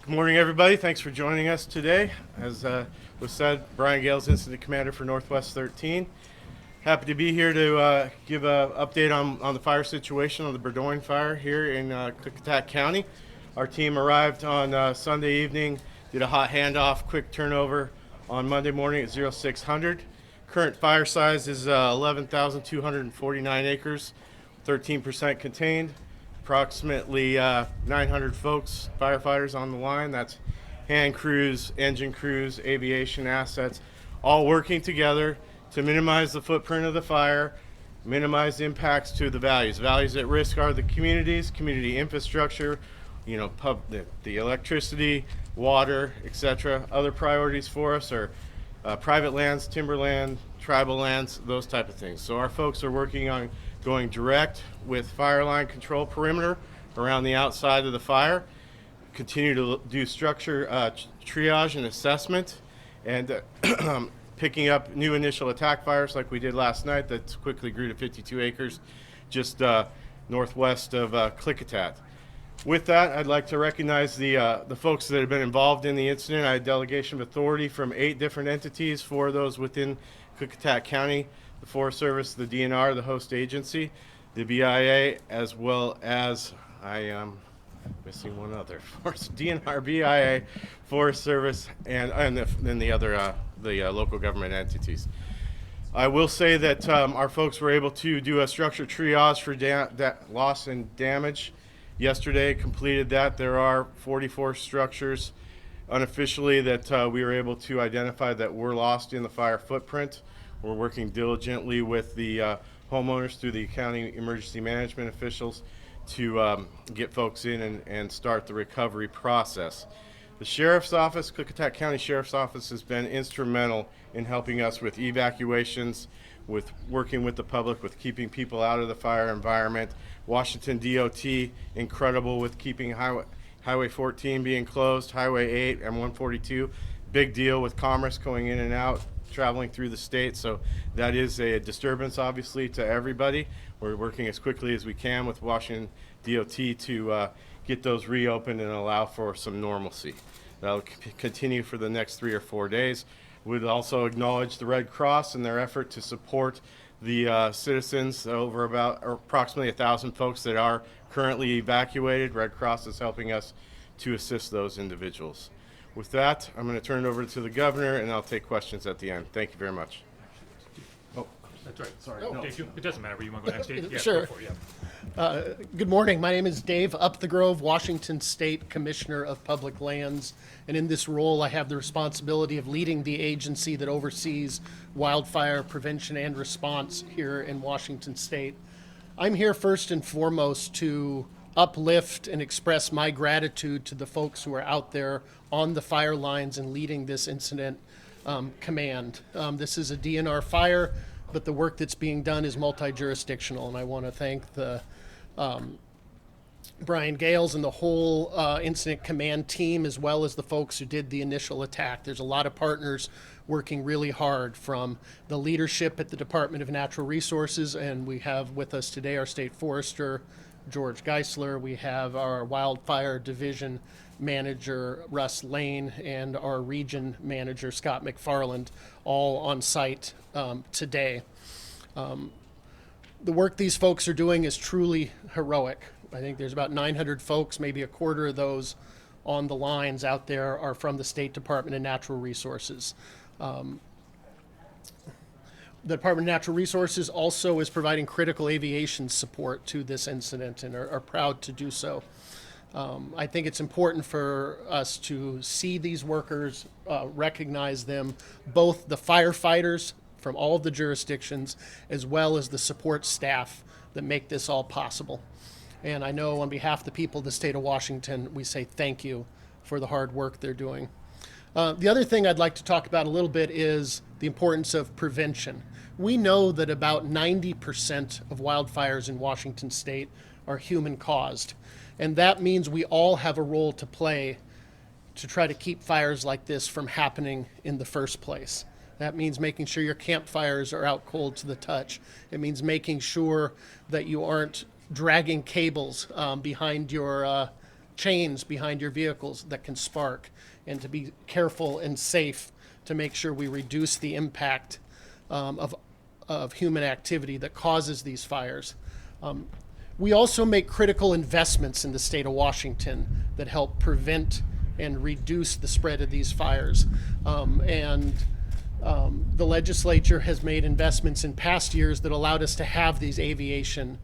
Good morning, everybody. Thanks for joining us today. As was said, Brian Gales, Incident Commander for Northwest 13. Happy to be here to give an update on the fire situation on the Burdoin Fire here in Clickatack County. Our team arrived on Sunday evening, did a hot handoff, quick turnover on Monday morning at 0600. Current fire size is 11,249 acres, 13% contained. Approximately 900 folks, firefighters on the line. That's hand crews, engine crews, aviation assets, all working together to minimize the footprint of the fire, minimize impacts to the values. Values at risk are the communities, community infrastructure, the electricity, water, etc. Other priorities for us are private lands, timberland, tribal lands, those type of things. So our folks are working on going direct with fire line control perimeter around the outside of the fire, continue to do structure triage and assessment, and picking up new initial attack fires like we did last night that quickly grew to 52 acres just northwest of Clickatack. With that, I'd like to recognize the folks that have been involved in the incident. I had delegation of authority from 8 different entities, 4 of those within Clickatack County, the Forest Service, the DNR, the host agency, the BIA, as well as, I am missing one other, DNR, BIA, Forest Service, and then the other, local government entities. I will say that our folks were able to do a structure triage for loss and damage. Yesterday completed that. There are 44 structures unofficially that we were able to identify that were lost in the fire footprint. We're working diligently with the homeowners through the county emergency management officials to get folks in and start the recovery process. The Sheriff's Office, Clickatack County Sheriff's Office, has been instrumental in helping us with evacuations, with working with the public, with keeping people out of the fire environment. Washington DOT, incredible with keeping Highway 14 being closed, Highway 8 and 142. Big deal with commerce going in and out, traveling through the state, so that is a disturbance obviously to everybody. We're working as quickly as we can with Washington DOT to get those reopened and allow for some normalcy. That'll continue for the next 3 or 4 days. We'd also acknowledge the Red Cross and their effort to support the citizens, over approximately 1,000 folks that are currently evacuated. Red Cross is helping us to assist those individuals. With that, I'm going to turn it over to the governor, and I'll take questions at the end. Thank you very much. Oh, that's right. Sorry. No. Dave, it doesn't matter where you want to go next, Dave. Yeah, Sure. Go for it, yeah. Good morning. My name is Dave Upthegrove, Washington State Commissioner of Public Lands. And in this role, I have the responsibility of leading the agency that oversees wildfire prevention and response here in Washington State. I'm here first and foremost to uplift and express my gratitude to the folks who are out there on the fire lines and leading this incident command. This is a DNR fire, but the work that's being done is multi-jurisdictional, and I want to thank the Brian Gales and the whole incident command team, as well as the folks who did the initial attack. There's a lot of partners working really hard, from the leadership at the Department of Natural Resources, and we have with us today our state forester, George Geisler. We have our wildfire division manager, Russ Lane, and our region manager, Scott McFarland, all on site today. The work these folks are doing is truly heroic. I think there's about 900 folks, maybe a quarter of those on the lines out there are from the State Department of Natural Resources. The Department of Natural Resources also is providing critical aviation support to this incident and are proud to do so. I think it's important for us to see these workers, recognize them, both the firefighters from all of the jurisdictions, as well as the support staff that make this all possible. And I know on behalf of the people of the state of Washington, we say thank you for the hard work they're doing. The other thing I'd like to talk about a little bit is the importance of prevention. We know that about 90% of wildfires in Washington state are human caused. And that means we all have a role to play to try to keep fires like this from happening in the first place. That means making sure your campfires are out cold to the touch. It means making sure that you aren't dragging cables behind your chains behind your vehicles that can spark, and to be careful and safe to make sure we reduce the impact of human activity that causes these fires. We also make critical investments in the state of Washington that help prevent and reduce the spread of these fires. The legislature has made investments in past years that allowed us to have these aviation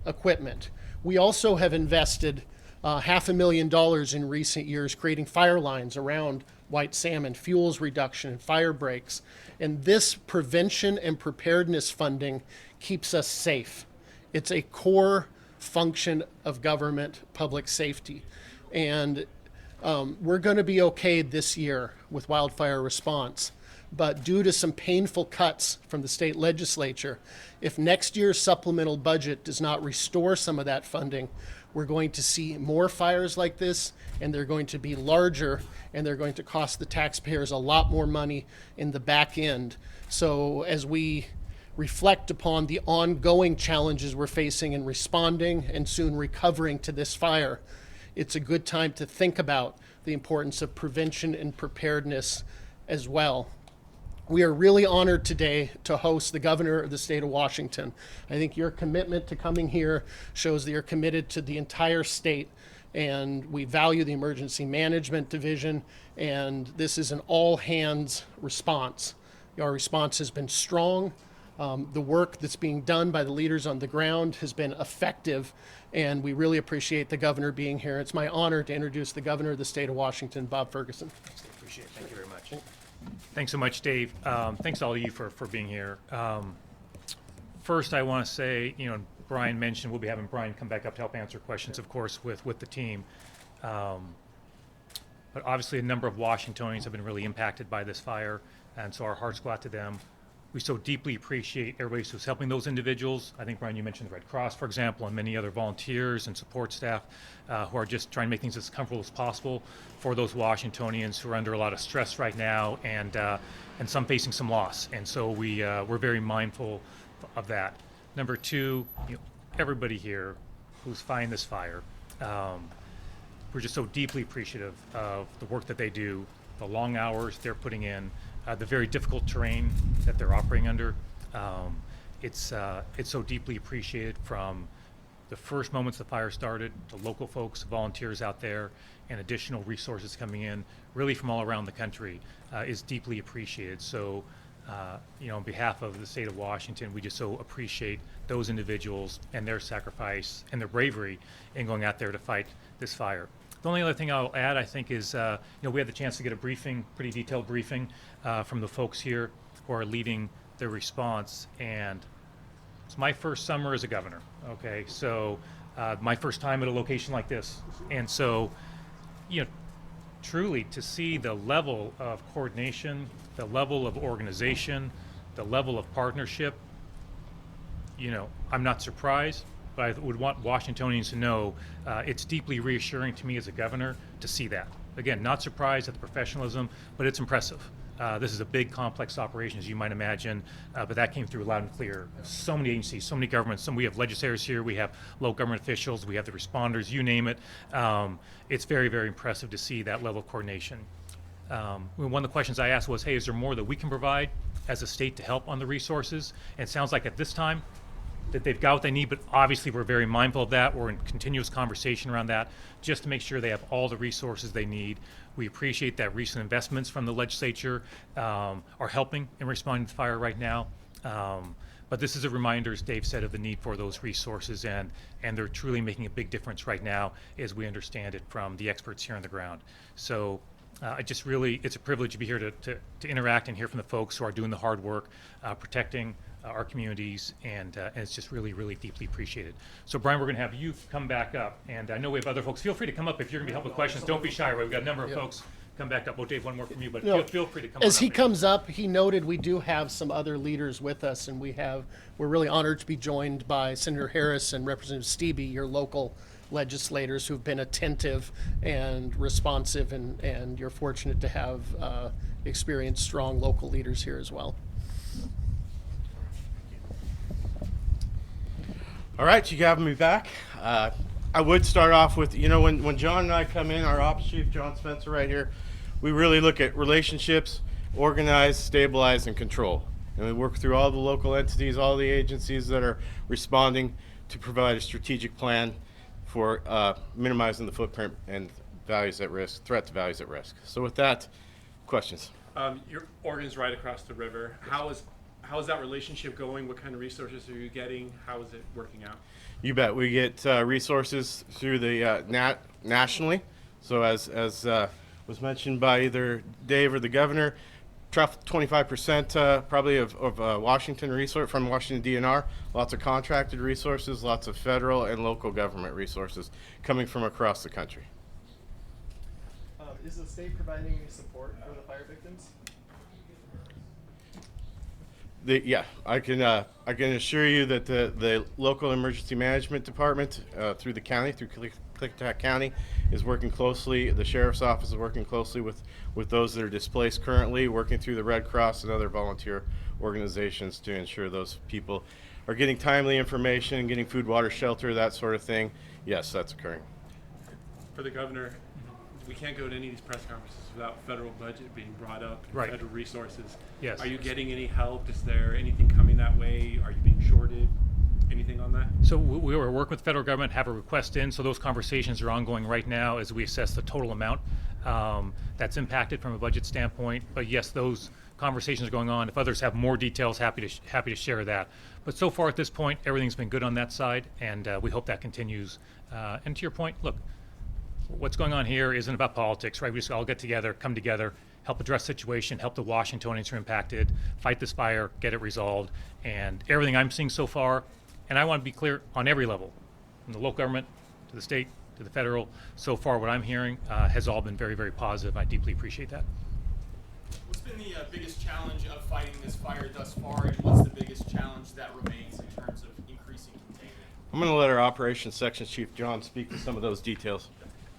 equipment. We also have invested $500,000 in recent years creating fire lines around white salmon, fuels reduction, and fire breaks. And this prevention and preparedness funding keeps us safe. It's a core function of government public safety. And we're going to be okay this year with wildfire response. But due to some painful cuts from the state legislature, if next year's supplemental budget does not restore some of that funding, we're going to see more fires like this, and they're going to be larger, and they're going to cost the taxpayers a lot more money in the back end. So as we reflect upon the ongoing challenges we're facing in responding and soon recovering to this fire, it's a good time to think about the importance of prevention and preparedness as well. We are really honored today to host the governor of the state of Washington. I think your commitment to coming here shows that you're committed to the entire state, and we value the emergency management division, and this is an all-hands response. Our response has been strong. The work that's being done by the leaders on the ground has been effective, and we really appreciate the governor being here. It's my honor to introduce the governor of the state of Washington, Bob Ferguson. Appreciate it. Thank you very much. Thanks so much, Dave. Thanks to all of you for being here. First, I want to say, Brian mentioned we'll be having Brian come back up to help answer questions, of course, with the team. But obviously, a number of Washingtonians have been really impacted by this fire, and so our hearts go out to them. We so deeply appreciate everybody who's helping those individuals. I think, Brian, you mentioned the Red Cross, for example, and many other volunteers and support staff who are just trying to make things as comfortable as possible for those Washingtonians who are under a lot of stress right now, and some facing some loss. And so we're very mindful of that. Number two, everybody here who's fighting this fire, we're just so deeply appreciative of the work that they do, the long hours they're putting in, the very difficult terrain that they're operating under. It's so deeply appreciated from the first moments the fire started, to local folks, volunteers out there, and additional resources coming in, really from all around the country, is deeply appreciated. So, on behalf of the state of Washington, we just so appreciate those individuals and their sacrifice and their bravery in going out there to fight this fire. The only other thing I'll add, I think, is we had the chance to get a briefing, pretty detailed briefing, from the folks here who are leading the response. And it's my first summer as a governor. Okay, so my first time at a location like this, and so truly to see the level of coordination, the level of organization, the level of partnership. I'm not surprised. But I would want Washingtonians to know it's deeply reassuring to me as a governor to see that. Again, not surprised at the professionalism, but it's impressive. This is a big, complex operation, as you might imagine, but that came through loud and clear. So many agencies, so many governments. We have legislators here, we have local government officials, we have the responders, you name it. It's very, very impressive to see that level of coordination. One of the questions I asked was, hey, is there more that we can provide as a state to help on the resources? And it sounds like at this time, that they've got what they need, but obviously we're very mindful of that. We're in continuous conversation around that just to make sure they have all the resources they need. We appreciate that recent investments from the legislature are helping in responding to the fire right now. But this is a reminder, as Dave said, of the need for those resources, and they're truly making a big difference right now as we understand it from the experts here on the ground. So it's a privilege to be here to interact and hear from the folks who are doing the hard work, protecting our communities, and it's just really, really deeply appreciated. So Brian, we're going to have you come back up, and I know we have other folks. Feel free to come up if you're going to be helping with questions. Don't be shy, right? We've got a number of folks come back up. Well, Dave, one more from you, but feel free to come As up. he comes up, he noted we do have some other leaders with us, and we're really honored to be joined by Senator Harris and Representative Stevie, your local legislators who've been attentive and responsive, and you're fortunate to have experienced, strong local leaders here as well. All right, you have me back. I would start off with, when John and I come in, our ops chief, John Spencer right here, we really look at relationships, organize, stabilize, and control. And we work through all the local entities, all the agencies that are responding to provide a strategic plan for minimizing the footprint and values at risk, threat to values at risk. So with that, questions? Your Oregon's right across the river. How is that relationship going? What kind of resources are you getting? How is it working out? You bet. We get resources through the nationally. So as was mentioned by either Dave or the governor, 25% probably of Washington resource from Washington DNR. Lots of contracted resources, lots of federal and local government resources coming from across the country. Is the state providing any support for the fire victims? I can assure you that the local emergency management department through the county, through Clickitat County, is working closely. The sheriff's office is working closely with those that are displaced currently, working through the Red Cross and other volunteer organizations to ensure those people are getting timely information, getting food, water, shelter, that sort of thing. Yes, that's occurring. For the governor, we can't go to any of these press conferences without federal budget being brought up, Right. federal resources. Yes. Are you getting any help? Is there anything coming that way? Are you being shorted? Anything on that? So we were working with the federal government, have a request in, so those conversations are ongoing right now as we assess the total amount that's impacted from a budget standpoint. But yes, those conversations are going on. If others have more details, happy to share that. But so far at this point, everything's been good on that side, and we hope that continues. And to your point, look, what's going on here isn't about politics, right? We just all get together, come together, help address the situation, help the Washingtonians who are impacted, fight this fire, get it resolved. And everything I'm seeing so far, and I want to be clear on every level, from the local government to the state to the federal, so far what I'm hearing has all been very, very positive. I deeply appreciate that. What's been the biggest challenge of fighting this fire thus far, and what's the biggest challenge that remains in terms of increasing containment? I'm going to let our operations section chief, John, speak to some of those details.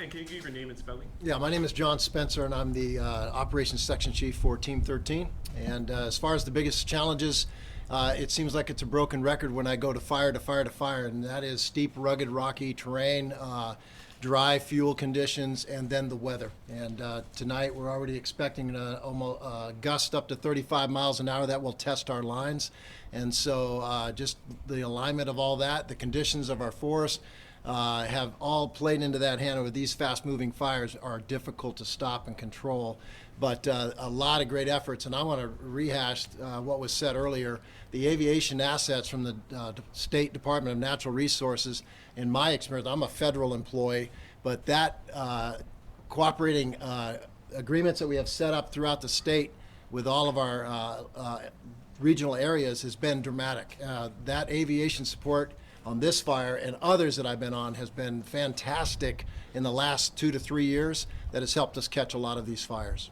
And can you give your name and spelling? Yeah, my name is John Spencer, and I'm the Operations Section Chief for Team 13. And as far as the biggest challenges, it seems like it's a broken record when I go to fire, and that is steep, rugged, rocky terrain, dry fuel conditions, and then the weather. And tonight we're already expecting a gust up to 35 miles an hour that will test our lines. And so just the alignment of all that, the conditions of our forest, have all played into that hand. With these fast-moving fires are difficult to stop and control, but a lot of great efforts. And I want to rehash what was said earlier. The aviation assets from the State Department of Natural Resources, in my experience, I'm a federal employee, but that cooperating agreements that we have set up throughout the state with all of our regional areas has been dramatic. That aviation support on this fire and others that I've been on has been fantastic in the last 2 to 3 years that has helped us catch a lot of these fires.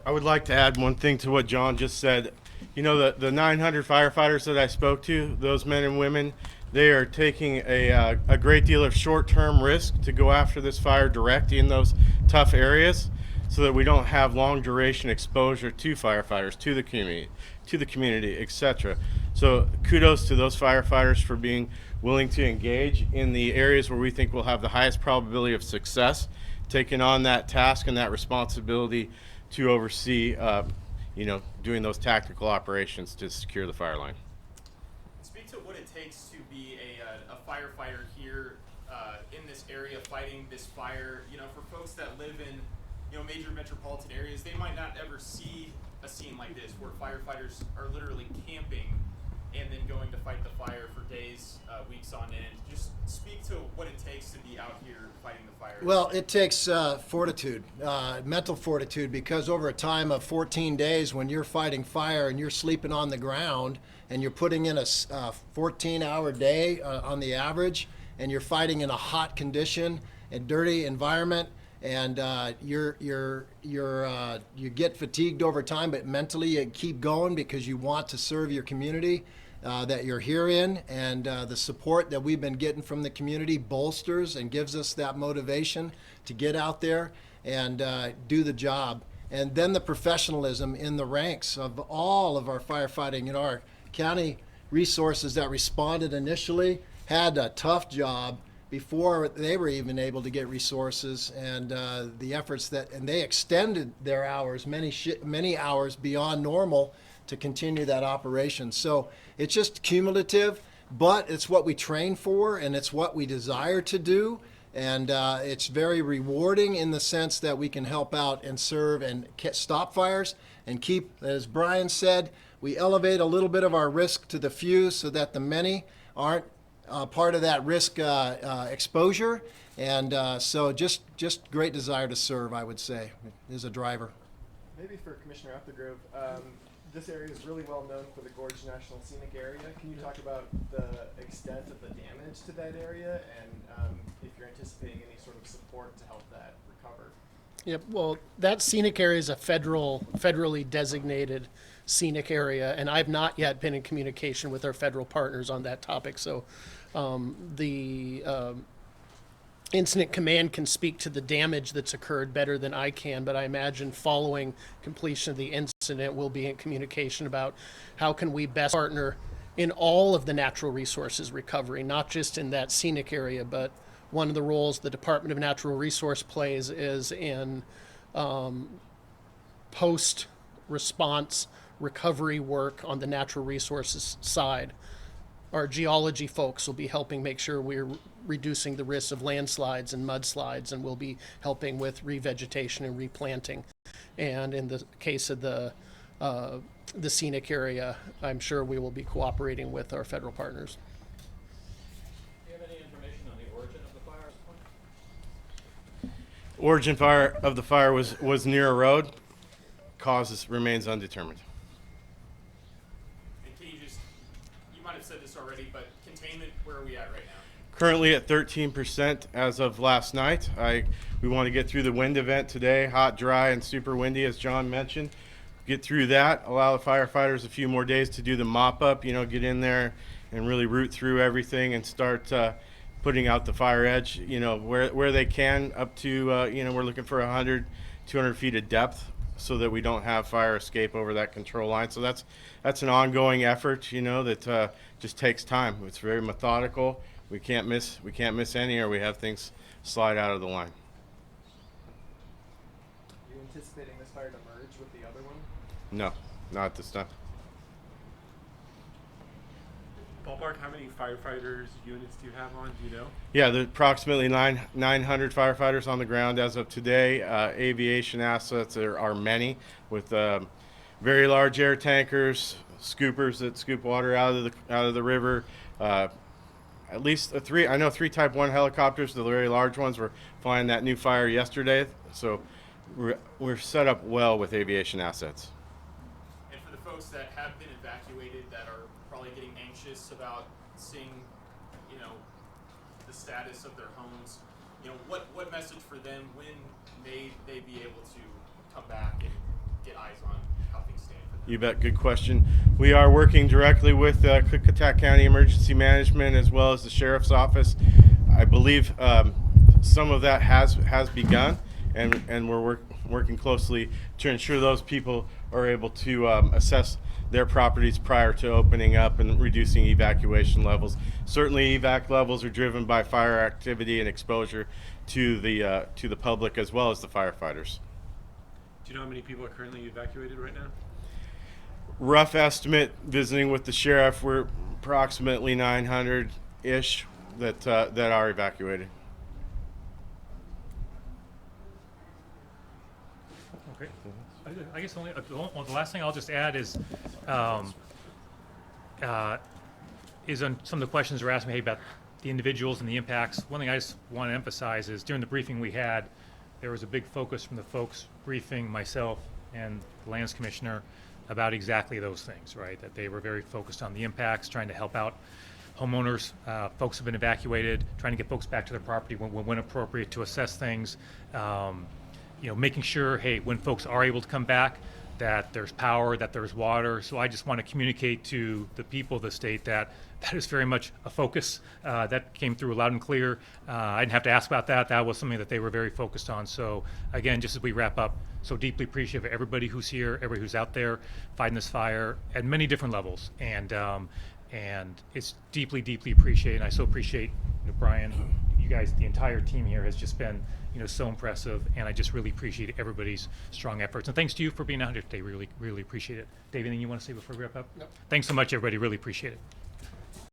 I would like to add one thing to what John just said. The 900 firefighters that I spoke to, those men and women, they are taking a great deal of short-term risk to go after this fire direct in those tough areas so that we don't have long duration exposure to firefighters, to the community, etc. So kudos to those firefighters for being willing to engage in the areas where we think we'll have the highest probability of success, taking on that task and that responsibility to oversee, doing those tactical operations to secure the fire line. Speak to what it takes to be a firefighter here in this area fighting this fire. For folks that live in major metropolitan areas, they might not ever see a scene like this where firefighters are literally camping and then going to fight the fire for days, weeks on end. Just speak to what it takes to be out here fighting the fire. Well, it takes fortitude, mental fortitude, because over a time of 14 days when you're fighting fire and you're sleeping on the ground and you're putting in a 14-hour day on the average, and you're fighting in a hot condition and dirty environment, and you get fatigued over time, but mentally you keep going because you want to serve your community that you're here in, and the support that we've been getting from the community bolsters and gives us that motivation to get out there and do the job. And then the professionalism in the ranks of all of our firefighting, our county resources that responded initially had a tough job before they were even able to get resources, and the efforts and they extended their hours, many hours beyond normal, to continue that operation. So it's just cumulative, but it's what we train for and it's what we desire to do. And it's very rewarding in the sense that we can help out and serve and stop fires and keep, as Brian said, we elevate a little bit of our risk to the few so that the many aren't part of that risk exposure. And so just great desire to serve, I would say, is a driver. Maybe for Commissioner Upthegrove, this area is really well known for the Gorge National Scenic Area. Can you talk about the extent of the damage to that area and if you're anticipating any sort of support to help that recover? Yep, well, that scenic area is a federally designated scenic area, and I've not yet been in communication with our federal partners on that topic. So the incident command can speak to the damage that's occurred better than I can, but I imagine following completion of the incident, we'll be in communication about how can we best partner in all of the natural resources recovery, not just in that scenic area, but one of the roles the Department of Natural Resource plays is in post-response recovery work on the natural resources side. Our geology folks will be helping make sure we're reducing the risks of landslides and mudslides, and we'll be helping with revegetation and replanting. And in the case of the scenic area, I'm sure we will be cooperating with our federal partners. Do you have any information on the origin of the fire at this point? Origin of the fire was near a road. Cause remains undetermined. And can you just, you might have said this already, but containment, where are we at right now? Currently at 13% as of last night. We want to get through the wind event today, hot, dry, and super windy, as John mentioned. Get through that, allow the firefighters a few more days to do the mop up, get in there and really root through everything and start putting out the fire edge, where they can, up to, we're looking for 100, 200 feet of depth so that we don't have fire escape over that control line. So that's an ongoing effort, that just takes time. It's very methodical. We can't miss any, or we have things slide out of the line. Are you anticipating this fire to merge with the other one? No, not at this time. Ballpark, how many firefighters units do you have on? Do you know? Yeah, there's approximately 900 firefighters on the ground as of today. Aviation assets are many, with very large air tankers, scoopers that scoop water out of the river. At least three Type 1 helicopters, the very large ones, were flying that new fire yesterday. So we're set up well with aviation assets. And for the folks that have been evacuated that are probably getting anxious about seeing, the status of their homes, what message for them, when may they be able to come back and get eyes on how things stand for them? You bet. Good question. We are working directly with Klickitat County Emergency Management as well as the Sheriff's Office. I believe some of that has begun, and we're working closely to ensure those people are able to assess their properties prior to opening up and reducing evacuation levels. Certainly, evac levels are driven by fire activity and exposure to the public as well as the firefighters. Do you know how many people are currently evacuated right now? Rough estimate, visiting with the sheriff, we're approximately 900-ish that are evacuated. Okay. I guess the last thing I'll just add is on some of the questions were asking me about the individuals and the impacts. One thing I just want to emphasize is during the briefing we had, there was a big focus from the folks briefing myself and the lands commissioner about exactly those things, right? That they were very focused on the impacts, trying to help out homeowners, folks have been evacuated, trying to get folks back to their property when appropriate to assess things. Making sure, hey, when folks are able to come back, that there's power, that there's water. So I just want to communicate to the people of the state that is very much a focus. That came through loud and clear. I didn't have to ask about that. That was something that they were very focused on. So again, just as we wrap up, so deeply appreciative of everybody who's here, everybody who's out there fighting this fire at many different levels. And and it's deeply, deeply appreciated. And I so appreciate, Brian, you guys, the entire team here has just been, so impressive, and I just really appreciate everybody's strong efforts. And thanks to you for being out here today. Really, really appreciate it. Dave, anything you want to say before we wrap up? Nope. Thanks so much, everybody. Really appreciate it.